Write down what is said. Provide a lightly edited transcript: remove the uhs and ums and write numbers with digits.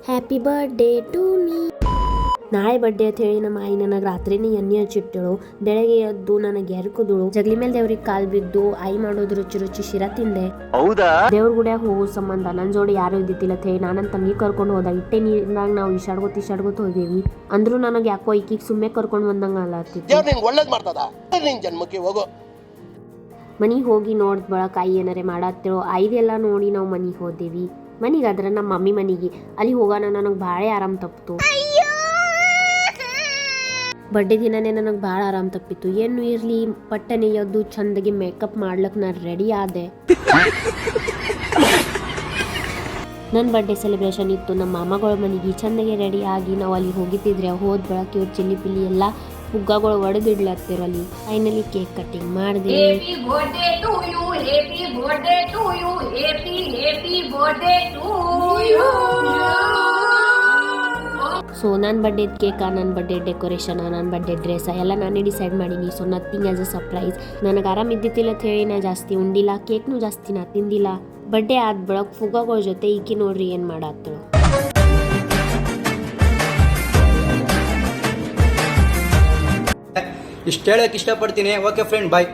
Happy birthday to me. ನಾಳೆ birthday ಅಂತ ಹೇಳಿ ನಮ್ಮ ಆಯಿ ನನಗೆ ರಾತ್ರಿನೇ ಎಣ್ಣೆ ಹಚ್ಚಿಟ್ಟಳು. ಬೆಳಗ್ಗೆ ಎದ್ದು ನನಗೆ ಎರ್ಕುದಳು. ಜಗಲಿ ಮೇಲೆ ದೇವ್ರಿಗೆ ಕಾಲ್ ಬಿದ್ದು ಆಯಿ ಮಾಡೋದು ರುಚಿ ರುಚಿ ಶಿರಾ ತಿಂದೆ. ಹೌದಾ? ದೇವ್ರ ಗುಡಿಯಾಗ ಹೋಗೋ ಸಂಬಂಧ ನನ್ನ ಜೋಡಿ ಯಾರು ಇದ್ದಿತ್ತಿಲ್ಲ ಅಂತ ಹೇಳಿ ನನ್ನ ತಂಗಿ ಕರ್ಕೊಂಡು ಹೋದ. ಇಟ್ಟೆ ನೀರಿನಾಗ ನಾವು ಇಶಾಡ್ಗೋತ್ ಹೋದೇವಿ. ಅಂದ್ರೂ ನನಗೆ ಯಾಕೋ ಈಕಿಗೆ ಸುಮ್ಮನೆ ಕರ್ಕೊಂಡು ಬಂದಂಗ ಅಲ್ಲತ್ತಿತ್ತು. ಮನಿಗೆ ಹೋಗಿ ನೋಡಿದ ಬಳಕ ಆಯಿ ಏನಾರೆ ಮಾಡತ್ತಿರೋ ಆಯ್ದೆಲ್ಲ ನೋಡಿ ನಾವು ಮನಿಗೆ ಹೋದೇವಿ. ಮನಿಗೆ ಆದ್ರೆ ನಮ್ಮ ಮಮ್ಮಿ ಮನಿಗೆ ಅಲ್ಲಿ ಹೋಗೋಣ ನನಗೆ ಭಾಳ ಆರಾಮ್ ತಪ್ಪಿತು. ಬರ್ಡೇ ದಿನನೇ ನನಗೆ ಭಾಳ ಆರಾಮ್ ತಪ್ಪಿತ್ತು. ಏನು ಇರಲಿ ಪಟ್ಟನೆ ಎದ್ದು ಚಂದಗೆ ಮೇಕಪ್ ಮಾಡ್ಲಿಕ್ಕೆ ನಾನು ರೆಡಿ ಆದೆ. ನನ್ನ ಬರ್ಡೇ ಸೆಲೆಬ್ರೇಷನ್ ಇತ್ತು ನಮ್ಮ ಮಾಮಗಳ ಮನೆಗೆ. ಚಂದಗೆ ರೆಡಿ ಆಗಿ ನಾವು ಅಲ್ಲಿ ಹೋಗಿದ್ದಿದ್ರೆ ಹೋದ ಬಳಕೆ ಇವ್ರು ಚಿಲ್ಲಿ ಪಿಲ್ಲಿ ಎಲ್ಲ ಹುಗ್ಗಗಳು ಒಡೆದಿಡ್ಲತ್ತಿರೋ ಅಲ್ಲಿ. ಫೈನಲಿ ಕೇಕ್ ಕಟ್ಟಿಂಗ್ ಮಾಡಿದೆ. ಸೊ ನನ್ನ ಬರ್ಡೇ ಕೇಕ, ನನ್ನ ಬರ್ಡೇ ಡೆಕೋರೇಷನ್, ನನ್ನ ಬರ್ಡೇ ಡ್ರೆಸ್ ಎಲ್ಲ ನಾನೇ ಡಿಸೈಡ್ ಮಾಡೀನಿ. So nothing as a surprise. ನನಗೆ ಆರಾಮ್ ಇದ್ದಿತ್ತಿಲ್ಲ ಅಂತ ಹೇಳಿ ನಾ ಜಾಸ್ತಿ ಉಂಡಿಲ್ಲ, ಕೇಕ್ನು ಜಾಸ್ತಿ ನಾ ತಿಂದಿಲ್ಲ. ಬರ್ಡೇ ಆದ ಬಳಕ ಫುಗ್ಗಗಳ ಜೊತೆ ಈಕಿ ನೋಡ್ರಿ ಏನು ಮಾಡತ್ತಳು. ಇಷ್ಟು ಹೇಳಕ್ಕೆ ಇಷ್ಟಪಡ್ತೀನಿ. ಓಕೆ ಫ್ರೆಂಡ್, ಬಾಯ್.